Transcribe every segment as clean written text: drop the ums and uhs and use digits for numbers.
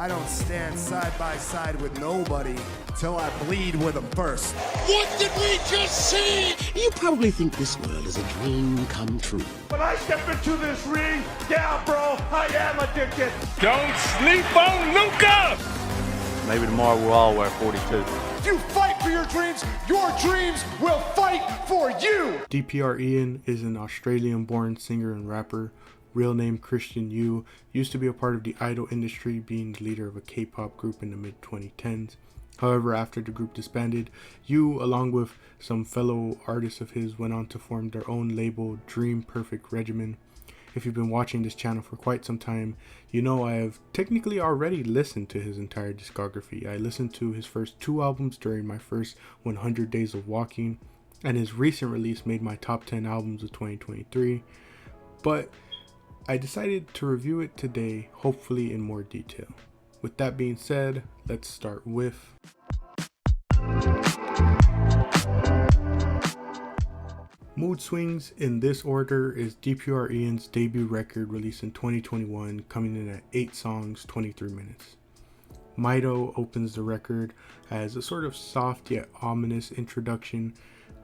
I don't stand side by side with nobody till I bleed with them first. What did we just see? You probably think this world is a dream come true. When I step into this ring, yeah, bro, I am addicted. Don't sleep on Luca! Maybe tomorrow we'll all wear 42. If you fight for your dreams will fight for you! DPR IAN is an Australian-born singer and rapper. Real name Christian Yu, used to be a part of the idol industry, being the leader of a K-pop group in the mid-2010s. However, after the group disbanded, Yu, along with some fellow artists of his, went on to form their own label, Dream Perfect Regimen. If you've been watching this channel for quite some time, you know I have technically already listened to his entire discography. I listened to his first 2 albums during my first 100 days of walking, and his recent release made my top 10 albums of 2023. But I decided to review it today, hopefully in more detail. With that being said, let's start with Moodswings. In this order is DPR IAN's debut record, released in 2021, coming in at 8 songs, 23 minutes. Mito opens the record as a sort of soft yet ominous introduction.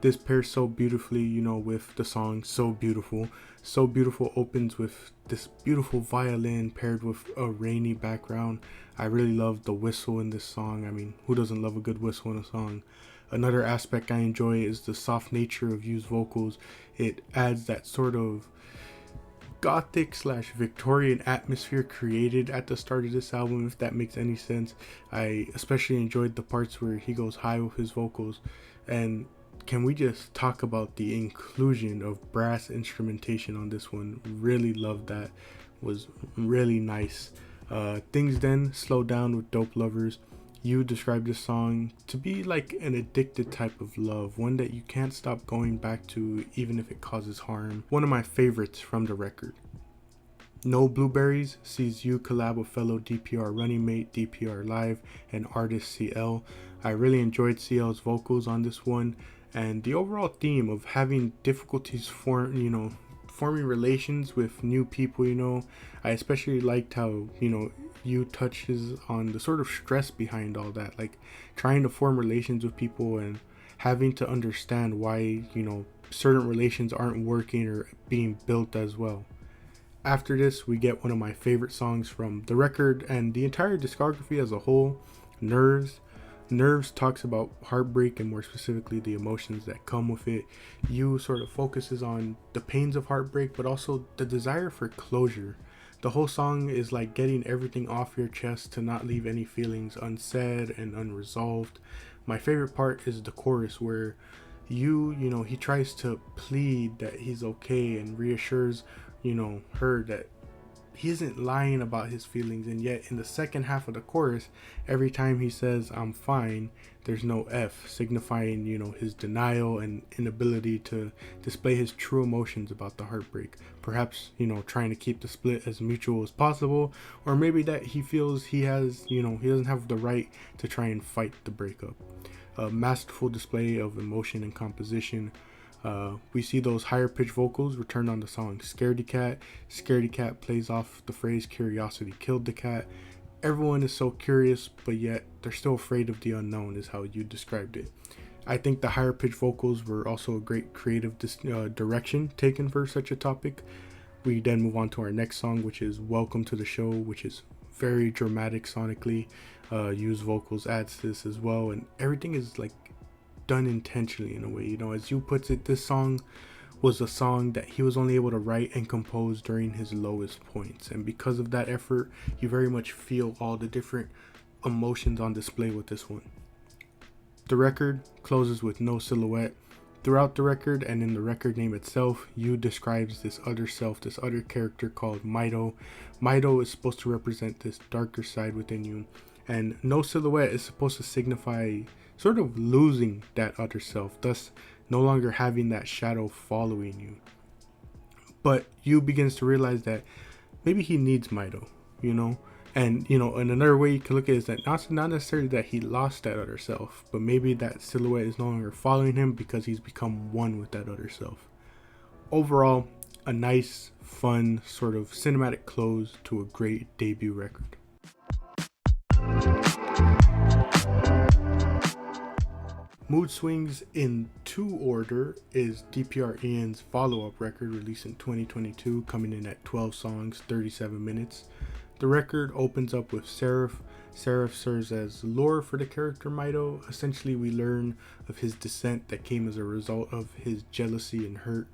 This pairs so beautifully, you know, with the song So Beautiful. So Beautiful opens with this beautiful violin paired with a rainy background. I really love the whistle in this song. I mean, who doesn't love a good whistle in a song? Another aspect I enjoy is the soft nature of Yu's vocals. It adds that sort of gothic / Victorian atmosphere created at the start of this album, if that makes any sense. I especially enjoyed the parts where he goes high with his vocals. And can we just talk about the inclusion of brass instrumentation on this one? Really loved that. Was really nice. Things then slow down with Dope Lovers. You described this song to be like an addicted type of love, one that you can't stop going back to even if it causes harm. One of my favorites from the record. No Blueberries sees you collab with fellow DPR running mate DPR Live and artist CL. I really enjoyed CL's vocals on this one, and the overall theme of having difficulties forming relations with new people. I especially liked how you touches on the sort of stress behind all that, like trying to form relations with people and having to understand why certain relations aren't working or being built as well. After this, we get one of my favorite songs from the record and the entire discography as a whole, Nerves. Nerves talks about heartbreak and more specifically the emotions that come with it. You sort of focuses on the pains of heartbreak, but also the desire for closure. The whole song is like getting everything off your chest to not leave any feelings unsaid and unresolved. My favorite part is the chorus where he tries to plead that he's okay and reassures, her that he isn't lying about his feelings. And yet in the second half of the chorus, every time he says I'm fine, there's no F, signifying his denial and inability to display his true emotions about the heartbreak. Perhaps trying to keep the split as mutual as possible, or maybe that he feels he has he doesn't have the right to try and fight the breakup. A masterful display of emotion and composition. We see those higher pitched vocals returned on the song Scaredy Cat. Scaredy Cat plays off the phrase curiosity killed the cat. Everyone is so curious, but yet they're still afraid of the unknown, is how you described it. I think the higher pitched vocals were also a great creative direction taken for such a topic. We then move on to our next song, which is Welcome to the Show, which is very dramatic sonically. Yu's vocals adds to this as well, and everything is like done intentionally in a way. As you puts it, this song was a song that he was only able to write and compose during his lowest points, and because of that effort, you very much feel all the different emotions on display with this one. The record closes with No Silhouette. Throughout the record and in the record name itself, Yu describes this other self, this other character called Mito. Mito is supposed to represent this darker side within you, and No Silhouette is supposed to signify sort of losing that other self, thus no longer having that shadow following you. But Yu begins to realize that maybe he needs Mito, and and another way you can look at it is that not necessarily that he lost that other self, but maybe that silhouette is no longer following him because he's become one with that other self. Overall, a nice, fun, sort of cinematic close to a great debut record. Moodswings in 2 order is DPR IAN's follow-up record released in 2022, coming in at 12 songs, 37 minutes. The record opens up with Seraph. Seraph serves as lore for the character Mito. Essentially, we learn of his descent that came as a result of his jealousy and hurt.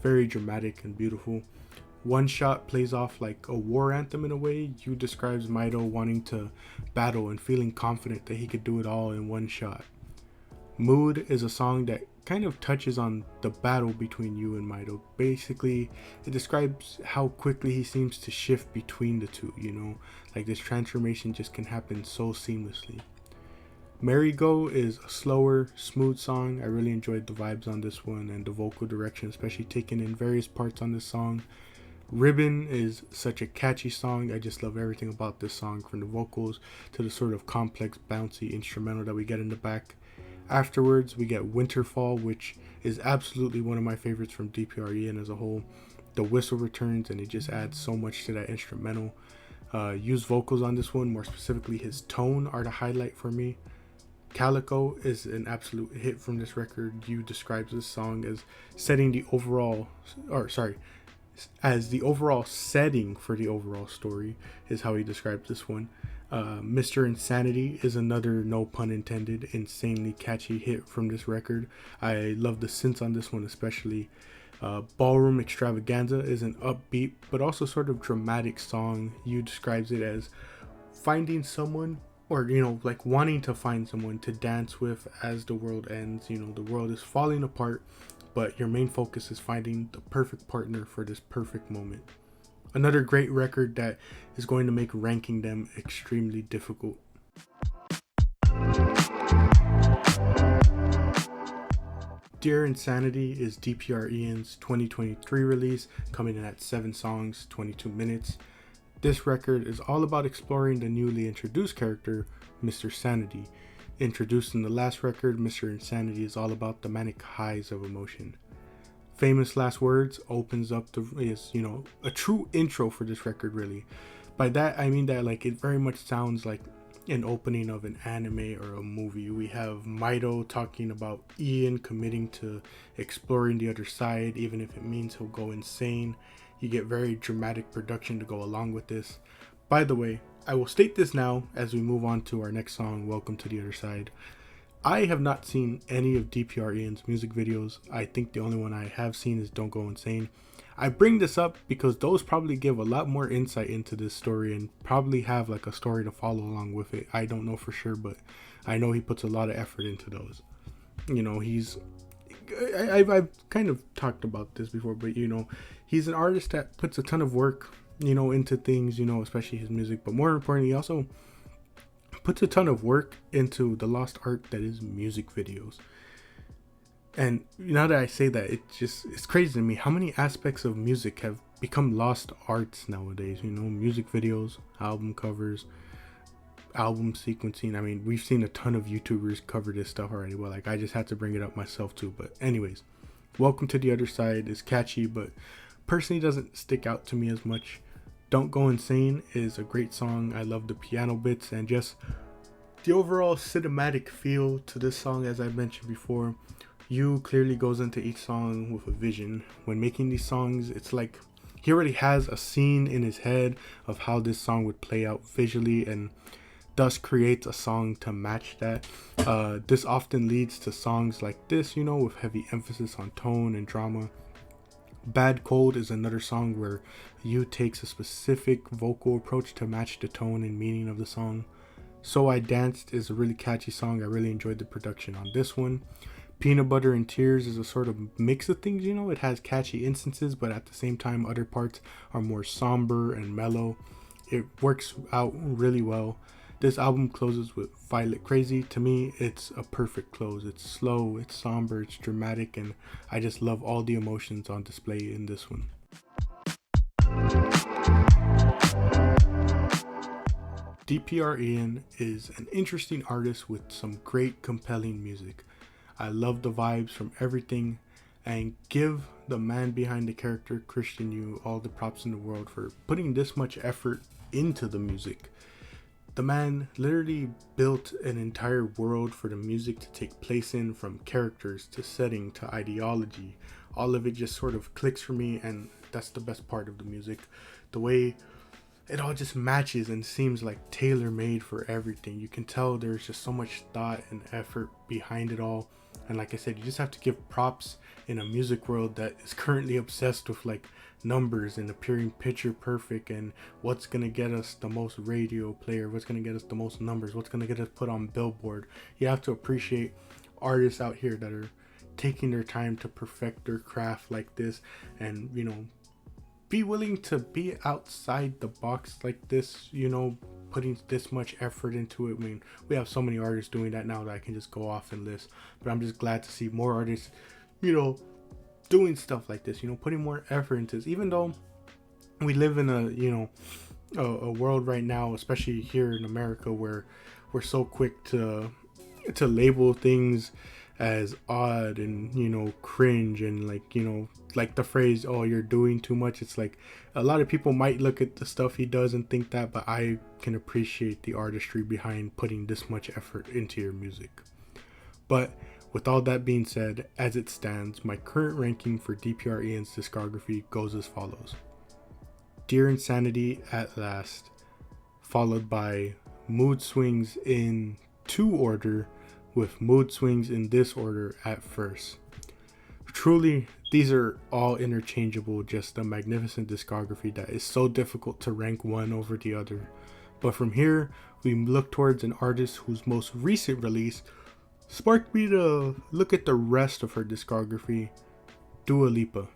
Very dramatic and beautiful. One Shot plays off like a war anthem in a way. You describes Mito wanting to battle and feeling confident that he could do it all in one shot. Mood is a song that kind of touches on the battle between you and Mito. Basically, it describes how quickly he seems to shift between the two, you know, like this transformation just can happen so seamlessly. Merry Go is a slower, smooth song. I really enjoyed the vibes on this one and the vocal direction, especially taken in various parts on this song. Ribbon is such a catchy song. I just love everything about this song, from the vocals to the sort of complex, bouncy instrumental that we get in the back. Afterwards, we get Winterfall, which is absolutely one of my favorites from DPR IAN as a whole. The whistle returns and it just adds so much to that instrumental. Used vocals on this one, more specifically his tone, are the highlight for me. Calico is an absolute hit from this record. You describes this song as as the overall setting for the overall story is how he describes this one. Mr. Insanity is another, no pun intended, insanely catchy hit from this record. I love the synths on this one especially. Ballroom Extravaganza is an upbeat but also sort of dramatic song. You describes it as finding someone, or you know, like wanting to find someone to dance with as the world ends. You know, the world is falling apart, but your main focus is finding the perfect partner for this perfect moment. Another great record that is going to make ranking them extremely difficult. Dear Insanity is DPR IAN's 2023 release, coming in at 7 songs, 22 minutes. This record is all about exploring the newly introduced character, Mr. Sanity. Introduced in the last record, Mr. Insanity is all about the manic highs of emotion. Famous Last Words opens up a true intro for this record, really. By that I mean that like it very much sounds like an opening of an anime or a movie. We have Mito talking about Ian committing to exploring the other side, even if it means he'll go insane. You get very dramatic production to go along with this. By the way, I will state this now as we move on to our next song, Welcome to the Other Side. I have not seen any of DPR IAN's music videos. I think the only one I have seen is Don't Go Insane. I bring this up because those probably give a lot more insight into this story and probably have like a story to follow along with it. I don't know for sure, but I know he puts a lot of effort into those. You know, I've kind of talked about this before, but you know, he's an artist that puts a ton of work, you know, into things, you know, especially his music, but more importantly, he also puts a ton of work into the lost art that is music videos. And now that I say that, it's crazy to me how many aspects of music have become lost arts nowadays. You know, music videos, album covers, album sequencing. I mean, we've seen a ton of YouTubers cover this stuff already. Well, like I just had to bring it up myself too. But anyways, Welcome to the Other Side is catchy, but personally doesn't stick out to me as much. Don't Go Insane is a great song. I love the piano bits and just the overall cinematic feel to this song. As I mentioned before, Yu clearly goes into each song with a vision. When making these songs, it's like he already has a scene in his head of how this song would play out visually and thus creates a song to match that. This often leads to songs like this, you know, with heavy emphasis on tone and drama. Bad Cold is another song where Yu takes a specific vocal approach to match the tone and meaning of the song. So I Danced is a really catchy song. I really enjoyed the production on this one. Peanut Butter and Tears is a sort of mix of things, you know. It has catchy instances, but at the same time other parts are more somber and mellow. It works out really well. This album closes with Violet Crazy. To me, it's a perfect close. It's slow, it's somber, it's dramatic, and I just love all the emotions on display in this one. DPR IAN is an interesting artist with some great, compelling music. I love the vibes from everything and give the man behind the character, Christian Yu, all the props in the world for putting this much effort into the music. The man literally built an entire world for the music to take place in, from characters to setting to ideology. All of it just sort of clicks for me, and that's the best part of the music. The way it all just matches and seems like tailor-made for everything. You can tell there's just so much thought and effort behind it all. And like I said, you just have to give props in a music world that is currently obsessed with like numbers and appearing picture perfect and what's gonna get us the most radio player, what's gonna get us the most numbers, what's gonna get us put on Billboard. You have to appreciate artists out here that are taking their time to perfect their craft like this, and you know, be willing to be outside the box like this, you know, putting this much effort into it. I mean, we have so many artists doing that now that I can just go off and list, but I'm just glad to see more artists, you know, doing stuff like this, you know, putting more effort into this. Even though we live in a, you know, a world right now, especially here in America, where we're so quick to label things as odd and, you know, cringe, and like, you know, like the phrase, oh, you're doing too much. It's like a lot of people might look at the stuff he does and think that, but I can appreciate the artistry behind putting this much effort into your music. But with all that being said, as it stands, my current ranking for DPR IAN's discography goes as follows: Dear Insanity at last, followed by Moodswings in 2 order, with Moodswings in this order at first. Truly, these are all interchangeable, just a magnificent discography that is so difficult to rank one over the other. But from here, we look towards an artist whose most recent release sparked me to look at the rest of her discography, Dua Lipa.